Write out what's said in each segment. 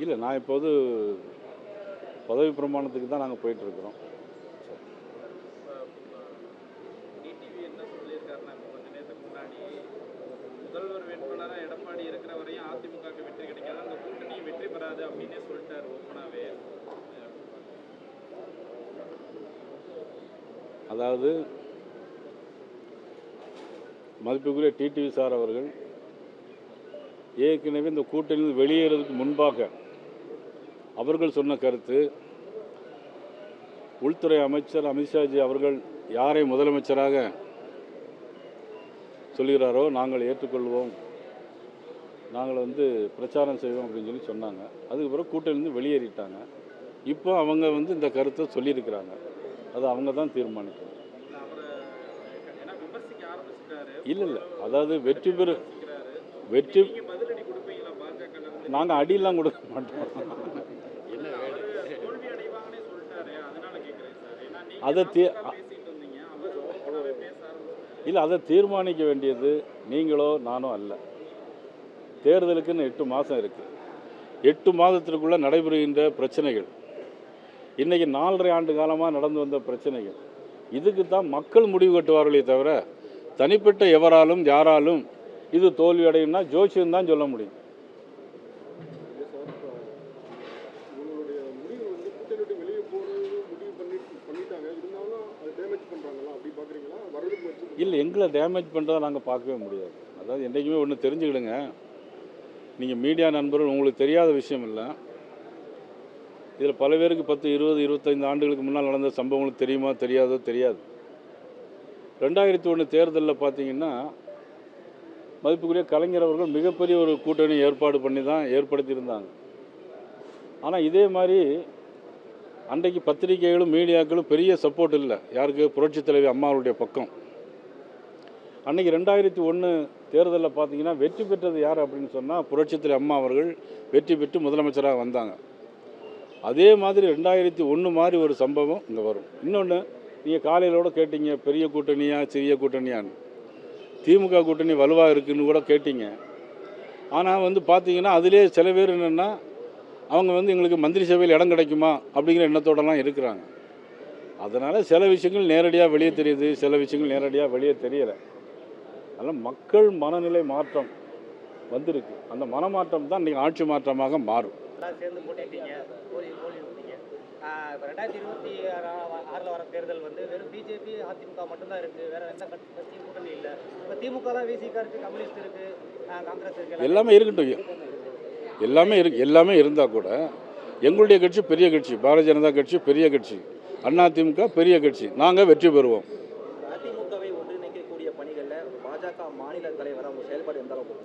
இல்லை, நான் இப்போது பதவி பிரமாணத்துக்கு தான் நாங்கள் போயிட்டுருக்குறோம். டிடிவி என்ன சொல்லியிருக்காருன்னா, இப்போ கொஞ்ச நேரத்துக்கு முன்னாடி முதல்வர் வேட்பாளராக எடப்பாடி இருக்கிற வரையும் அதிமுகவுக்கு வெற்றி கிடைக்காது, அந்த கூட்டணி வெற்றி பெறாது அப்படின்னே சொல்லிட்டாரு ஓப்பனாகவே. அதாவது மதிப்புக்குரிய டிடிவி சார் அவர்கள் ஏற்கனவே இந்த கூட்டணியில் வெளியேறதுக்கு முன்பாக அவர்கள் சொன்ன கருத்து, உள்துறை அமைச்சர் அமித்ஷாஜி அவர்கள் யாரை முதலமைச்சராக சொல்கிறாரோ நாங்கள் ஏற்றுக்கொள்வோம், நாங்கள் பிரச்சாரம் செய்வோம் அப்படின்னு சொல்லி சொன்னாங்க. அதுக்கு பிறகு கூட்டணியிலிருந்து வெளியேறிட்டாங்க. இப்போ அவங்க இந்த கருத்தை சொல்லியிருக்கிறாங்க. அது அவங்க தான் தீர்மானிக்கணும். இல்லை, அதாவது வெற்றி நாங்கள் அடியெல்லாம் கொடுக்க மாட்டோம். அதை தீர்மானிக்க வேண்டியது நீங்களோ நானோ அல்ல. தேர்தலுக்குன்னு 8 மாதம் இருக்குது. 8 மாதத்திற்குள்ளே நடைபெறுகின்ற பிரச்சனைகள், இன்றைக்கி 4.5 ஆண்டு காலமாக நடந்து வந்த பிரச்சனைகள், இதுக்கு தான் மக்கள் முடிவு கட்டுவார்களே தவிர தனிப்பட்ட எவராலும் யாராலும் இது தோல்வி அடையும்னா ஜோசியம் தான் சொல்ல முடியும். இல்லை, எங்களை டேமேஜ் பண்ணுறதை நாங்கள் பார்க்கவே முடியாது. அதாவது என்றைக்குமே ஒன்று தெரிஞ்சுக்கிடுங்க, நீங்கள் மீடியா நண்பர்கள் உங்களுக்கு தெரியாத விஷயம் இல்லை. இதில் பல பேருக்கு 10, 20, 25 ஆண்டுகளுக்கு முன்னால் நடந்த சம்பவங்களுக்கு தெரியுமா தெரியாதோ தெரியாது. 2001 தேர்தலில் பார்த்தீங்கன்னா மதிப்புக்குரிய கலைஞர் அவர்கள் மிகப்பெரிய ஒரு கூட்டணி ஏற்பாடு பண்ணி தான் ஏற்படுத்தியிருந்தாங்க. ஆனால் இதே மாதிரி அன்றைக்கு பத்திரிகைகளும் மீடியாக்களும் பெரிய சப்போர்ட் இல்லை. யாருக்கு? புரட்சித் தலைவி அம்மாவுடைய பக்கம். அன்றைக்கி 2001 தேர்தலில் பார்த்தீங்கன்னா வெற்றி பெற்றது யார் அப்படின்னு சொன்னால் புரட்சித் தலைவி அம்மா அவர்கள் வெற்றி பெற்று முதலமைச்சராக வந்தாங்க. அதே மாதிரி 2001 மாதிரி ஒரு சம்பவம் இங்கே வரும். இன்னொன்று, நீங்கள் காலையிலோட கேட்டீங்க, பெரிய கூட்டணியா சிறிய கூட்டணியான்னு. திமுக கூட்டணி வலுவாக இருக்குதுன்னு கூட கேட்டீங்க. ஆனால் பார்த்தீங்கன்னா அதிலே சில பேர் என்னென்னா, அவங்க எங்களுக்கு மந்திரி சபையில் இடம் கிடைக்குமா அப்படிங்கிற எண்ணத்தோடலாம் இருக்கிறாங்க. அதனால் சில விஷயங்கள் நேரடியாக வெளியே தெரியுது, சில விஷயங்கள் நேரடியாக வெளியே தெரியலை. அதனால் மக்கள் மனநிலை மாற்றம் வந்திருக்கு. அந்த மனமாற்றம் தான் இன்றைக்கி ஆட்சி மாற்றமாக மாறும். சேர்ந்து போட்டிட்டீங்க, தோல்வி விட்டீங்க. இப்போ 2026 வர தேர்தல் வெறும் பிஜேபி அதிமுக மட்டும்தான் இருக்குது, வேறு எந்த கட்சியும் கூட்டணி இல்லை. இப்போ திமுக தான் விசிகா இருக்குது, கம்யூனிஸ்ட் இருக்குது, காங்கிரஸ் இருக்குது, எல்லாமே இருக்கட்டும். எல்லாமே இருந்தால் கூட எங்களுடைய கட்சி பெரிய கட்சி, பாரதிய ஜனதா கட்சி பெரிய கட்சி, அதிமுக பெரிய கட்சி, நாங்கள் வெற்றி பெறுவோம். அதிமுகவை ஒன்றிணைக்கக்கூடிய பணிகளில் பாஜக மாநில தலைவர் அவங்க செயல்பாடு எந்த அளவுக்கு?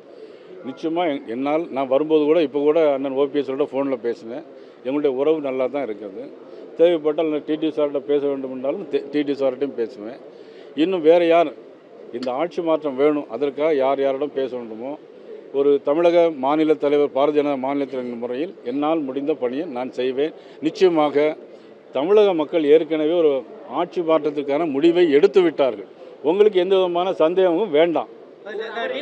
நிச்சயமாக நான் வரும்போது கூட இப்போ கூட அண்ணன் ஓபிஎஸோட ஃபோனில் பேசினேன். எங்களுடைய உறவு நல்லா தான் இருக்குது. தேவைப்பட்டால் நான் டிடி சார்கிட்ட பேச வேண்டும் என்றாலும் டிடி சார்கிட்டையும் பேசுவேன். இன்னும் வேறு யார் இந்த ஆட்சி மாற்றம் வேணும், அதற்காக யாரிடம் பேச வேண்டுமோ ஒரு தமிழக மாநில தலைவர், பாரதிய ஜனதா மாநில தலைவர் முறையில் என்னால் முடிந்த பணியை நான் செய்வேன். நிச்சயமாக தமிழக மக்கள் ஏற்கனவே ஒரு ஆட்சி மாற்றத்திற்கான முடிவை எடுத்து விட்டார்கள். உங்களுக்கு எந்த விதமான சந்தேகமும் வேண்டாம்.